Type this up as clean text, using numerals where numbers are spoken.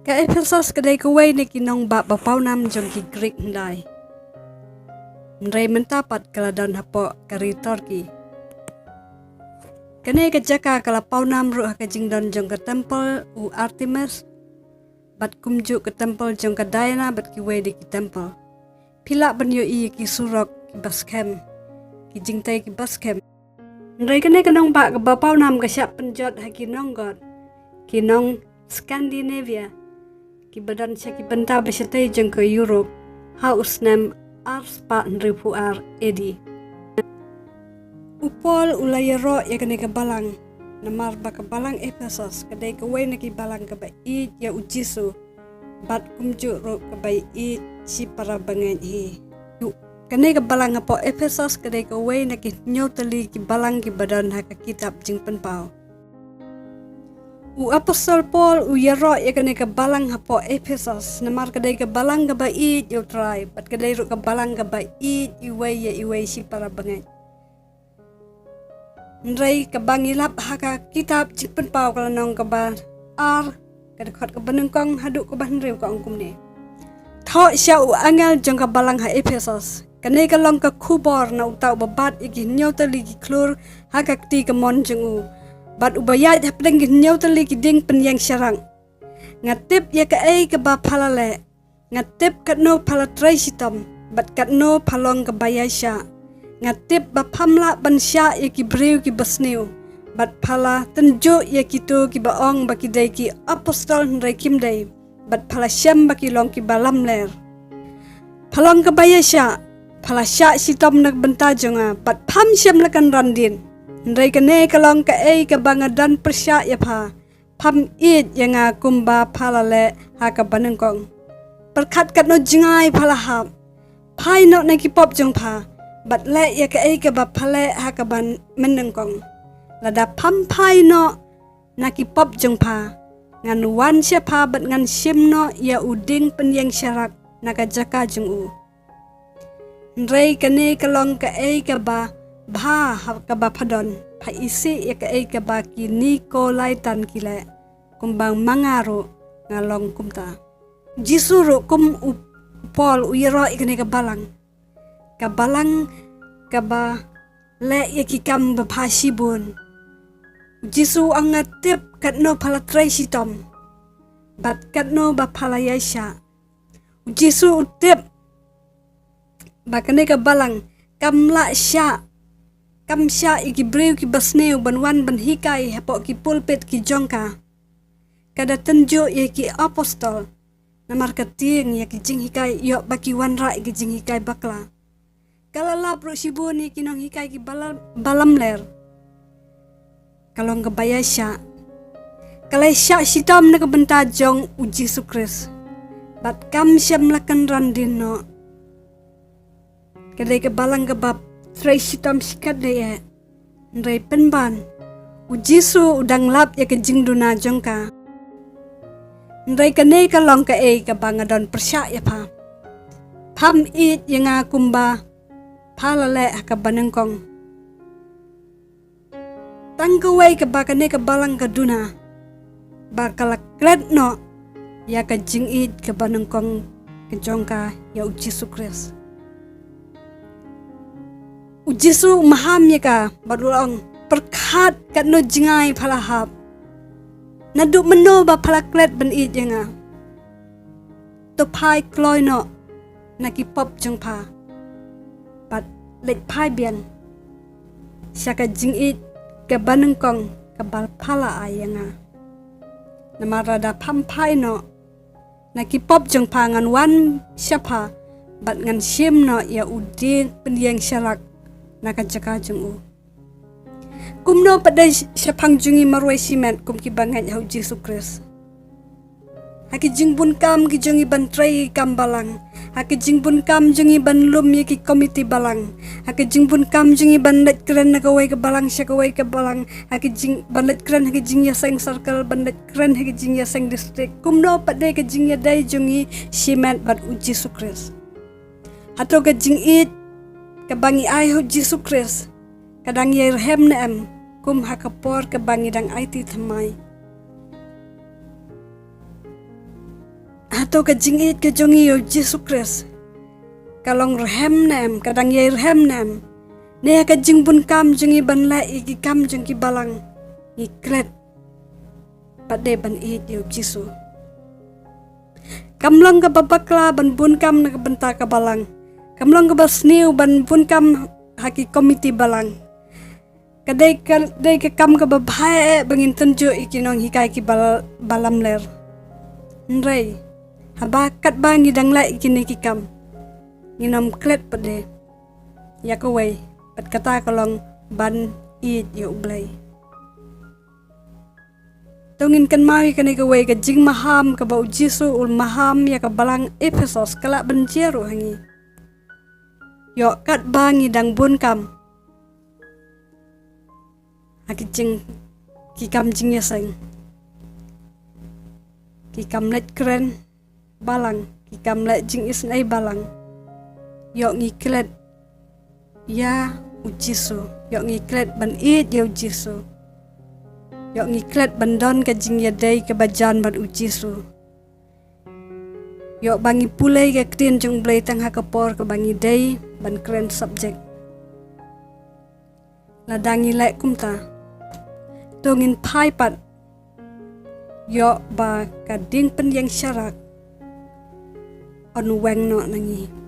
Ka Ephesus kadai kawai ni ki Nongbah bapau nam jong ki Greek ndai. Mrai mentapat kaladan hapo karitor ki. Kanai ka jaka kala pau nam ru ka jingdon jong ka temple u Artemis. Bat kumju ke temple jong ka Diana bat ki wei di ki temple. Pila banyo i ki surok ki baskem. Ki jingtai ki baskem. Mrai kanai ka Nongbah ka bapau nam ka siap penjot ha ki Nonggod. Ki Nong Scandinavia. Ki badan siya ki benta besyatay jeng ke Europe. Haus nem arspa nripu ar edi. Upol ulayaro ya kene ke balang. Namar ba ke balang Ephesus. Kadai ke way na ki balang ke bait ya ujisu. Bat kumju ro ke bait si para bangen hi. Kene ke balang apo Ephesus kadai ke way na ki nyotali ki balang ki badan ha ke kitab jeng penpau. U Apostol Paul u yaro ya kene ke balang hapo Ephesus namar kadai ke balang ke bait yo try bat kadai ru ke balang ke bait iwei si para bangai ndrai ke bangilap haka kitab cipen pau kalau nong ke ba ar kada khot ke benengkong haduk ke ban rew ka angkum ne tho sya u angel jong ke balang ha Ephesus kene ke long ke kubor na utau babat igi nyotali ki klur haka ti ke mon jeng u bat ubayat hapdeng ginyaw tali kiding penyang syarang. Ngatip ya ka ay ka ba palale. Ngatip kat no palatray sitam. Bat kat no palong ka bayay siya. Ngatip ba pamla ban siya ya ki brew ki basniw. Bat pala tenjo ya kito ki baong ba kiday ki apostol nray kimday. Bat pala siyam ba ki long ki balam ler. Palong ka bayay siya. Pala siya sitam nagbenta jonga. Bat pam siyam lakan randin. Ndai kene kalong ka ay ka bangadan persya ya pa pam it yang kumba palale ha ka banengkong perkat kat no jingai palahap pai no na ki pop jong pa bat le ya ka ay ka ba pale ha ka ban menengkong lada pam pai no na ki pop jong pa ngan wan sya pa bat ngan sim no ya uding penyang syarak na ka jaka jong u ndai kene kalong ka ay ka ba Bha ka ba padon pa isi ya ka ay ka ba ki Nikolai tan kile kumbang mangaro ngalong kumta jisuru kum upol uyiro ikane ka balang ka ba le ya ki kam ba phasibun jisu ang ngatip kat no palatray sitom bat kat no ba palayasya jisu utip ba kane ka balang kamla sya kam sya iki brew ki basneu banwan ban hikai hapo ki pulpit ki jongka kada tenjo ya ki apostol namar kating ya ki jing hikai yo baki wanra ki jing hikai bakla kala lapro sibuni ki nong hikai ki balam ler kalong kebaya sya kala sya sitam na kabenta jong uji sukris bat kam sya melakan randin no kada ke balang kebab Tray sitam sikat daya Ndrai penban Ujisu udang lap ya ke jingduna jongka Ndrai kane ka long ka ay ka bangadon persya ya pa Pam it yang akumba Palale ka banengkong Tangkaway ka ba kane ka balang ka duna Bakala kred no Ya ka jing it ka banengkong Ka jongka ya ujisu kres Ujisu maham ya ka badulong perkat kat no jingai palahap naduk meno ba palaklet ben it yang to pai kloy no nakipop jong pa bat lek pai bian syaka jing it ka banengkong ka bal pala ayanga namarada pampai no nakipop jong pa ngan wan syapa bat ngan sim no ya udin pendiang syarak nakajaka jung u kumno padai syapang jungi marwai simet kum ki bangat hau Jesu Kris haki jingbun kam ki jungi bantrai kam balang haki jingbun kam jungi ban lum ki komiti balang haki jingbun kam jungi bandet keren nakawai ke balang syakawai ke balang haki jing bandet keren haki jing ya seng circle bandet keren haki jing ya seng district kumno padai ke jing ya dai jungi simet bat u Jesu Kris atau ke jing it kabangi ay ho Jesu Kris kadang yer hem na em kum hakapor kabangi dang IT thamai atau ka jingit ke jongi yo Jesus Christ kalong rehem nem kadang ye rehem nem ne ka jing bun kam jongi ban la ki kam jongi balang i klet pade ban it yo Jesus kamlong ka babakla ban bun kam na benta ka balang kamlong ka basniu ban bun kam haki komiti balang kadai ka kam ka babhae bangin tunjo ikinong hikai ki balam ler nrei habakat ba ngidang la ikini ki kam nginom klet pade yakawai pat kata kalong ban it yu blai tungin kan mawi kani kawai ka jing maham ka bau jisu ul maham ya ka balang Ephesus kala banjeru hangi yo kat ba ngidang bun kam hakijing ki kam jing yasang ki kam let kren balang ki kam let jing isnai balang yo ngiklet ya ujisu yo ngiklet ban it ya ujisu yo ngiklet bandon ka jing ya dai ka bajan ban ujisu yo bangi pulai ka Ktien U Blei tang hakapor ka bangi dai ban kren subject ladangi lek kumta tungin pai pat yo ba ka ding pen yang syarak on weng no nangi